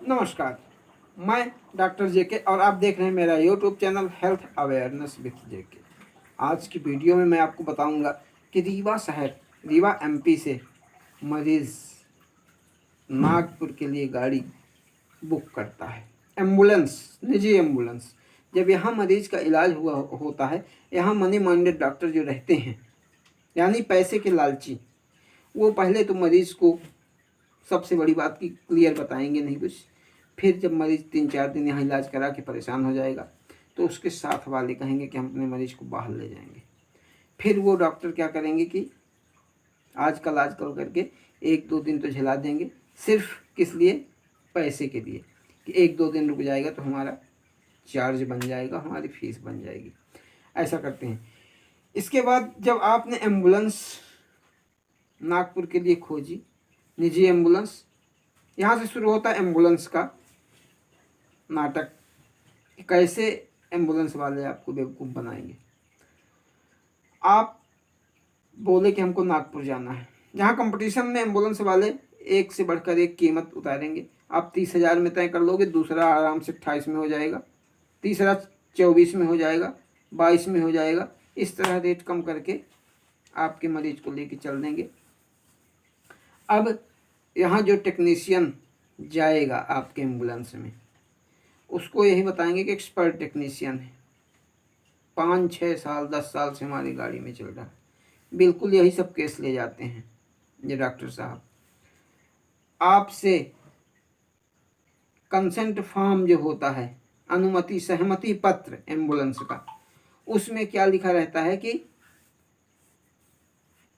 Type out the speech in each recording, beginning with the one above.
नमस्कार। मैं डॉक्टर जेके और आप देख रहे हैं मेरा YouTube channel health awareness with JK. आज की वीडियो में मैं आपको बताऊंगा कि रीवा एमपी से मरीज़ नागपुर के लिए गाड़ी बुक करता है। एम्बुलेंस, निजी एम्बुलेंस। जब यहाँ मरीज़ का इलाज होता है, यहाँ मनी माइंडेड डॉक्टर जो रहते हैं, यानी पैसे के लालची, वो पहले तो मरीज़ को सबसे बड़ी बात की क्लियर बताएंगे नहीं कुछ। फिर जब मरीज़ 3-4 दिन यहाँ इलाज करा के परेशान हो जाएगा तो उसके साथ वाले कहेंगे कि हम अपने मरीज़ को बाहर ले जाएंगे। फिर वो डॉक्टर क्या करेंगे कि आजकल करके 1-2 दिन तो झेला देंगे, सिर्फ किस लिए? पैसे के लिए, कि 1-2 दिन रुक जाएगा तो हमारा चार्ज बन जाएगा, हमारी फीस बन जाएगी। ऐसा करते हैं। इसके बाद जब आपने एम्बुलेंस नागपुर के लिए खोजी, निजी एम्बुलेंस, यहाँ से शुरू होता है एम्बुलेंस का नाटक। कैसे एम्बुलेंस वाले आपको बेवकूफ़ बनाएंगे। आप बोले कि हमको नागपुर जाना है, जहाँ कंपटीशन में एम्बुलेंस वाले एक से बढ़कर एक कीमत उतारेंगे। आप 30,000 में तय कर लोगे, दूसरा आराम से 28 में हो जाएगा, तीसरा 24 में हो जाएगा, 22 में हो जाएगा। इस तरह रेट कम करके आपके मरीज को लेके चल देंगे। अब यहाँ जो टेक्नीशियन जाएगा आपके एम्बुलेंस में, उसको यही बताएंगे कि एक्सपर्ट टेक्नीशियन है, 5-6 साल 10 साल से हमारी गाड़ी में चल रहा है। बिल्कुल यही सब केस ले जाते हैं। ये डॉक्टर साहब आपसे कंसेंट फॉर्म जो होता है, अनुमति सहमति पत्र एम्बुलेंस का, उसमें क्या लिखा रहता है कि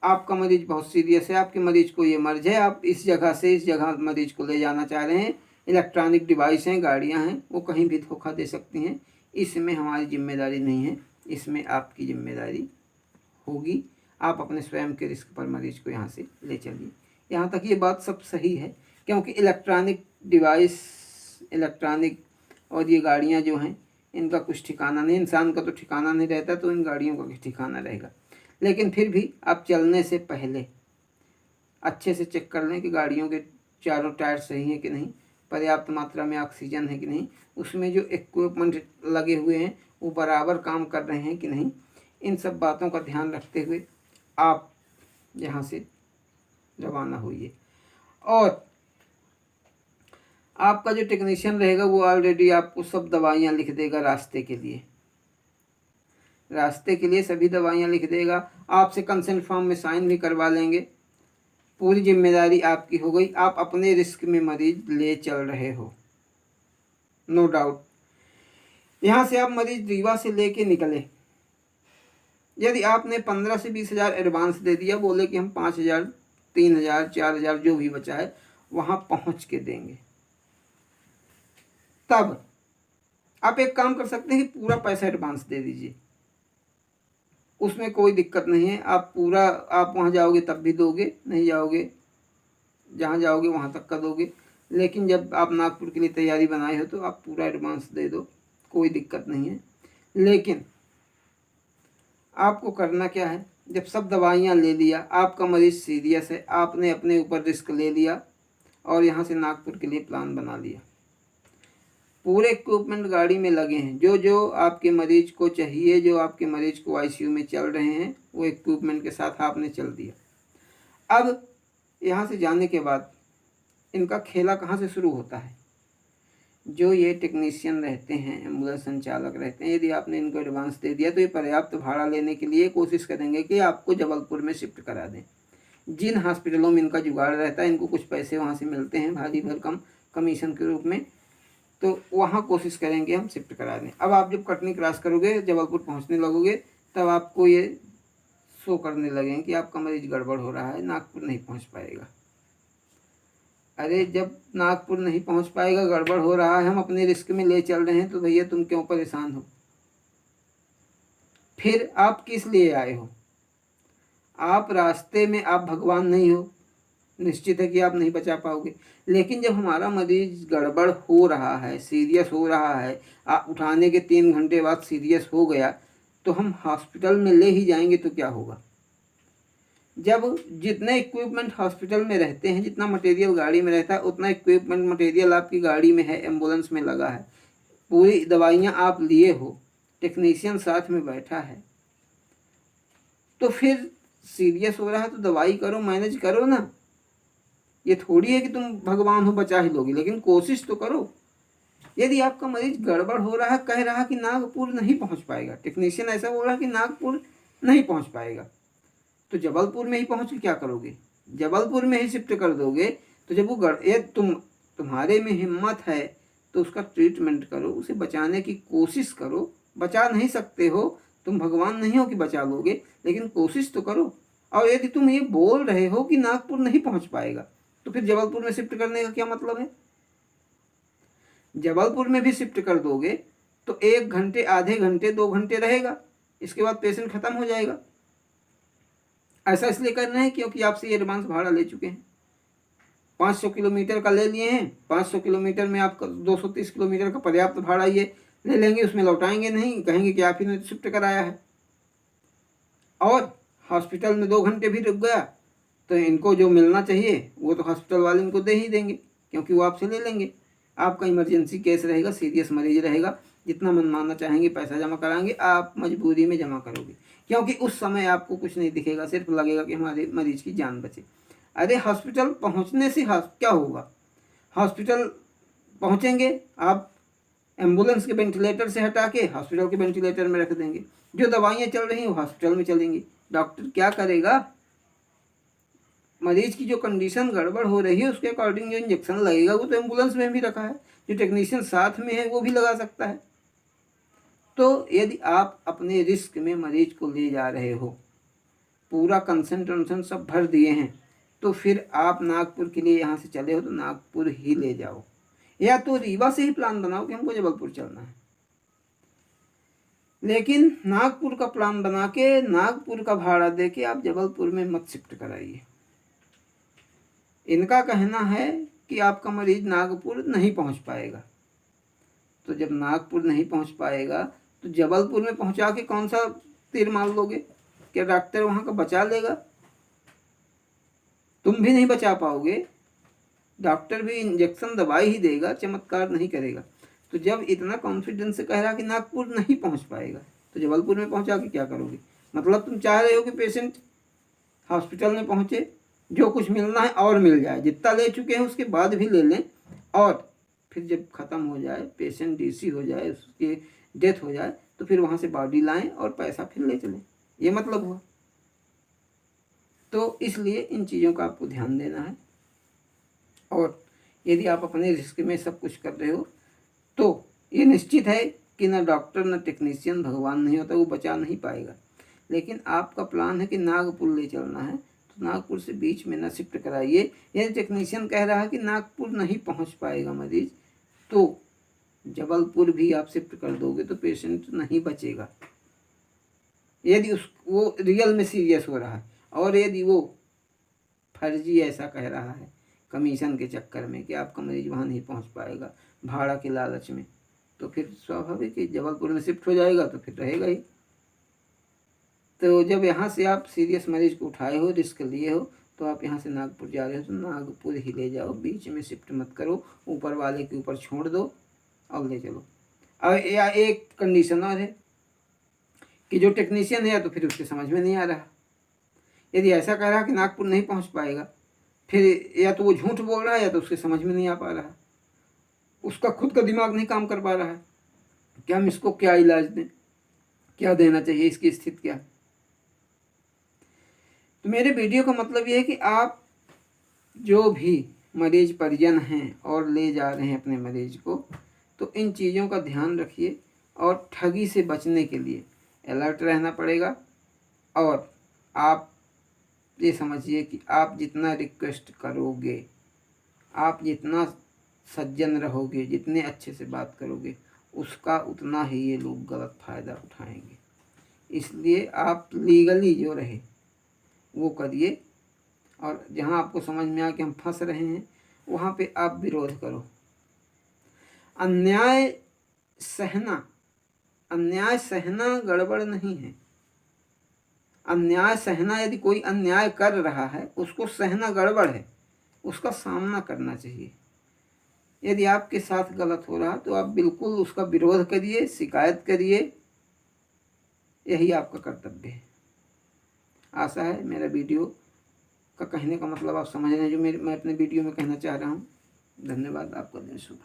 आपका मरीज बहुत सीरियस है, आपके मरीज को ये मर्ज है, आप इस जगह से इस जगह मरीज को ले जाना चाह रहे हैं। इलेक्ट्रॉनिक डिवाइस हैं, गाड़ियां हैं, वो कहीं भी धोखा दे सकती हैं। इसमें हमारी जिम्मेदारी नहीं है, इसमें आपकी जिम्मेदारी होगी। आप अपने स्वयं के रिस्क पर मरीज को यहाँ से ले चलिए। यहाँ तक ये बात सब सही है, क्योंकि इलेक्ट्रॉनिक डिवाइस, इलेक्ट्रॉनिक और ये गाड़ियाँ जो हैं, इनका कुछ ठिकाना नहीं। इंसान का तो ठिकाना नहीं रहता, तो इन गाड़ियों का कुछ ठिकाना रहेगा। लेकिन फिर भी आप चलने से पहले अच्छे से चेक कर लें कि गाड़ियों के चारों टायर सही हैं कि नहीं, पर्याप्त मात्रा में ऑक्सीजन है कि नहीं, उसमें जो इक्विपमेंट लगे हुए हैं वो बराबर काम कर रहे हैं कि नहीं। इन सब बातों का ध्यान रखते हुए आप यहाँ से रवाना होइए। और आपका जो टेक्नीशियन रहेगा वो ऑलरेडी आपको सब दवाइयाँ लिख देगा रास्ते के लिए। रास्ते के लिए सभी दवाइयाँ लिख देगा। आपसे कंसेंट फॉर्म में साइन भी करवा लेंगे। पूरी जिम्मेदारी आपकी हो गई। आप अपने रिस्क में मरीज ले चल रहे हो, नो डाउट। यहाँ से आप मरीज रीवा से लेके निकले, यदि आपने 15 से 20 हज़ार एडवांस दे दिया, बोले कि हम 5,000, 3,000, 4,000 जो भी बचा है वहाँ पहुँच के देंगे, तब आप एक काम कर सकते हैं कि पूरा पैसा एडवांस दे दीजिए, उसमें कोई दिक्कत नहीं है। आप वहाँ जाओगे तब भी दोगे, नहीं जाओगे, जहाँ जाओगे वहाँ तक का दोगे। लेकिन जब आप नागपुर के लिए तैयारी बनाए हो तो आप पूरा एडवांस दे दो, कोई दिक्कत नहीं है। लेकिन आपको करना क्या है, जब सब दवाइयाँ ले लिया, आपका मरीज सीरियस है, आपने अपने ऊपर रिस्क ले लिया और यहाँ से नागपुर के लिए प्लान बना लिया, पूरे इक्विपमेंट गाड़ी में लगे हैं, जो जो आपके मरीज को चाहिए, जो आपके मरीज को आईसीयू में चल रहे हैं, वो इक्विपमेंट के साथ आपने चल दिया। अब यहाँ से जाने के बाद इनका खेला कहाँ से शुरू होता है? जो ये टेक्नीशियन रहते हैं, एम्बुलेंस संचालक रहते हैं, यदि आपने इनको एडवांस दे दिया तो ये पर्याप्त भाड़ा लेने के लिए कोशिश करेंगे कि आपको जबलपुर में शिफ्ट करा दें। जिन हॉस्पिटलों में इनका जुगाड़ रहता है, इनको कुछ पैसे वहाँ से मिलते हैं भारी भरकम कमीशन के रूप में, तो वहाँ कोशिश करेंगे हम शिफ्ट करा दें। अब आप जब कटनी क्रॉस करोगे, जबलपुर पहुँचने लगोगे, तब आपको ये शो करने लगेंगे कि आपका मरीज गड़बड़ हो रहा है, नागपुर नहीं पहुँच पाएगा। अरे जब नागपुर नहीं पहुँच पाएगा, गड़बड़ हो रहा है, हम अपने रिस्क में ले चल रहे हैं, तो भैया तुम क्यों परेशान हो? फिर आप किस लिए आए हो? आप रास्ते में, आप भगवान नहीं हो, निश्चित है कि आप नहीं बचा पाओगे। लेकिन जब हमारा मरीज गड़बड़ हो रहा है, सीरियस हो रहा है, आप उठाने के 3 घंटे बाद सीरियस हो गया, तो हम हॉस्पिटल में ले ही जाएंगे तो क्या होगा? जब जितने इक्विपमेंट हॉस्पिटल में रहते हैं, जितना मटेरियल गाड़ी में रहता है, उतना इक्विपमेंट मटेरियल आपकी गाड़ी में है, एम्बुलेंस में लगा है, पूरी दवाइयाँ आप लिए हो, टेक्नीशियन साथ में बैठा है, तो फिर सीरियस हो रहा है तो दवाई करो, मैनेज करो ना। ये थोड़ी है कि तुम भगवान हो बचा ही लोगे, लेकिन कोशिश तो करो। यदि आपका मरीज गड़बड़ हो रहा है, कह रहा कि नागपुर नहीं पहुंच पाएगा, टेक्नीशियन ऐसा बोल रहा है कि नागपुर नहीं पहुंच पाएगा, तो जबलपुर में ही पहुंच के क्या करोगे? जबलपुर में ही शिफ्ट कर दोगे। तो जब वो ये तुम्हारे में हिम्मत है तो उसका ट्रीटमेंट करो, उसे बचाने की कोशिश करो। बचा नहीं सकते हो, तुम भगवान नहीं हो कि बचा लोगे, लेकिन कोशिश तो करो। और यदि तुम ये बोल रहे हो कि नागपुर नहीं पहुंच पाएगा, तो फिर जबलपुर में शिफ्ट करने का क्या मतलब है? जबलपुर में भी शिफ्ट कर दोगे तो 1 घंटे, आधे घंटे, 2 घंटे रहेगा, इसके बाद पेशेंट खत्म हो जाएगा। ऐसा इसलिए कर रहे हैं क्योंकि आपसे ये एडवांस भाड़ा ले चुके हैं। 500 किलोमीटर का ले लिए हैं, 500 किलोमीटर में आपका 230 किलोमीटर का पर्याप्त भाड़ा ये ले लेंगे, उसमें लौटाएंगे नहीं, कहेंगे कि आप ही ने शिफ्ट कराया है। और हॉस्पिटल में 2 घंटे भी रुक गया तो इनको जो मिलना चाहिए वो तो हॉस्पिटल वाले इनको दे ही देंगे, क्योंकि वो आपसे ले लेंगे। आपका इमरजेंसी केस रहेगा, सीरियस मरीज रहेगा, जितना मनमाना चाहेंगे पैसा जमा कराएंगे, आप मजबूरी में जमा करोगे, क्योंकि उस समय आपको कुछ नहीं दिखेगा, सिर्फ लगेगा कि हमारे मरीज की जान बचे। अरे हॉस्पिटल पहुंचने से क्या होगा? हॉस्पिटल पहुंचेंगे, आप एम्बुलेंस के वेंटिलेटर से हटा के हॉस्पिटल के वेंटिलेटर में रख देंगे, जो दवाइयाँ चल रही हैं वो हॉस्पिटल में चलेंगी। डॉक्टर क्या करेगा? मरीज की जो कंडीशन गड़बड़ हो रही है उसके अकॉर्डिंग जो इंजेक्शन लगेगा वो तो एम्बुलेंस में भी रखा है, जो टेक्नीशियन साथ में है वो भी लगा सकता है। तो यदि आप अपने रिस्क में मरीज को ले जा रहे हो, पूरा कंसंट्रेशन सब भर दिए हैं, तो फिर आप नागपुर के लिए यहाँ से चले हो तो नागपुर ही ले जाओ, या तो रीवा से ही प्लान बनाओ कि हमको जबलपुर चलना है। लेकिन नागपुर का प्लान बना के नागपुर का भाड़ा दे के आप जबलपुर में मत शिफ्ट कराइए। इनका कहना है कि आपका मरीज नागपुर नहीं पहुंच पाएगा, तो जब नागपुर नहीं पहुंच पाएगा तो जबलपुर में पहुंचा के कौन सा तीर मार लोगे? क्या डॉक्टर वहां का बचा लेगा? तुम भी नहीं बचा पाओगे, डॉक्टर भी इंजेक्शन दवाई ही देगा, चमत्कार नहीं करेगा। तो जब इतना कॉन्फिडेंस से कह रहा कि नागपुर नहीं पहुंच पाएगा, तो जबलपुर में पहुंचा के क्या करोगे? मतलब तुम चाह रहे हो कि पेशेंट हॉस्पिटल में पहुंचे, जो कुछ मिलना है और मिल जाए, जितना ले चुके हैं उसके बाद भी ले लें, और फिर जब ख़त्म हो जाए, पेशेंट डीसी हो जाए, उसकी डेथ हो जाए, तो फिर वहाँ से बॉडी लाएं और पैसा फिर ले चलें। ये मतलब हुआ। तो इसलिए इन चीज़ों का आपको ध्यान देना है। और यदि आप अपने रिस्क में सब कुछ कर रहे हो तो ये निश्चित है कि ना डॉक्टर ना टेक्नीशियन भगवान नहीं होता, वो बचा नहीं पाएगा। लेकिन आपका प्लान है कि नागपुर ले चलना है, तो नागपुर से बीच में ना शिफ्ट कराइए। यदि टेक्नीशियन कह रहा है कि नागपुर नहीं पहुंच पाएगा मरीज, तो जबलपुर भी आप शिफ्ट कर दोगे तो पेशेंट नहीं बचेगा, यदि वो रियल में सीरियस हो रहा है। और यदि वो फर्जी ऐसा कह रहा है कमीशन के चक्कर में कि आपका मरीज वहाँ नहीं पहुँच पाएगा भाड़ा के लालच में, तो फिर स्वाभाविक है जबलपुर में शिफ्ट हो जाएगा, तो फिर रहेगा ही। तो जब यहाँ से आप सीरियस मरीज को उठाए हो, रिस्क लिए हो, तो आप यहाँ से नागपुर जा रहे हो तो नागपुर ही ले जाओ, बीच में शिफ्ट मत करो, ऊपर वाले के ऊपर छोड़ दो और ले चलो। और या एक कंडीशन और है कि जो टेक्नीशियन है तो फिर उसके समझ में नहीं आ रहा, यदि ऐसा कह रहा कि नागपुर नहीं पहुँच पाएगा, फिर या तो वो झूठ बोल रहा है या तो उसके समझ में नहीं आ पा रहा, उसका खुद का दिमाग नहीं काम कर पा रहा है कि हम इसको क्या इलाज दें, क्या देना चाहिए, इसकी स्थिति क्या है। तो मेरे वीडियो का मतलब ये है कि आप जो भी मरीज परिजन हैं और ले जा रहे हैं अपने मरीज को, तो इन चीज़ों का ध्यान रखिए और ठगी से बचने के लिए अलर्ट रहना पड़ेगा। और आप ये समझिए कि आप जितना रिक्वेस्ट करोगे, आप जितना सज्जन रहोगे, जितने अच्छे से बात करोगे, उसका उतना ही ये लोग गलत फ़ायदा उठाएंगे। इसलिए आप लीगली जो रहे वो करिए, और जहाँ आपको समझ में आए कि हम फंस रहे हैं वहाँ पे आप विरोध करो। अन्याय सहना गड़बड़ नहीं है, अन्याय सहना, यदि कोई अन्याय कर रहा है उसको सहना गड़बड़ है, उसका सामना करना चाहिए। यदि आपके साथ गलत हो रहा तो आप बिल्कुल उसका विरोध करिए, शिकायत करिए, यही आपका कर्तव्य है। आशा है मेरा वीडियो का कहने का मतलब आप समझ रहे हैं जो मैं अपने वीडियो में कहना चाह रहा हूँ। धन्यवाद। आपका दिन शुभ।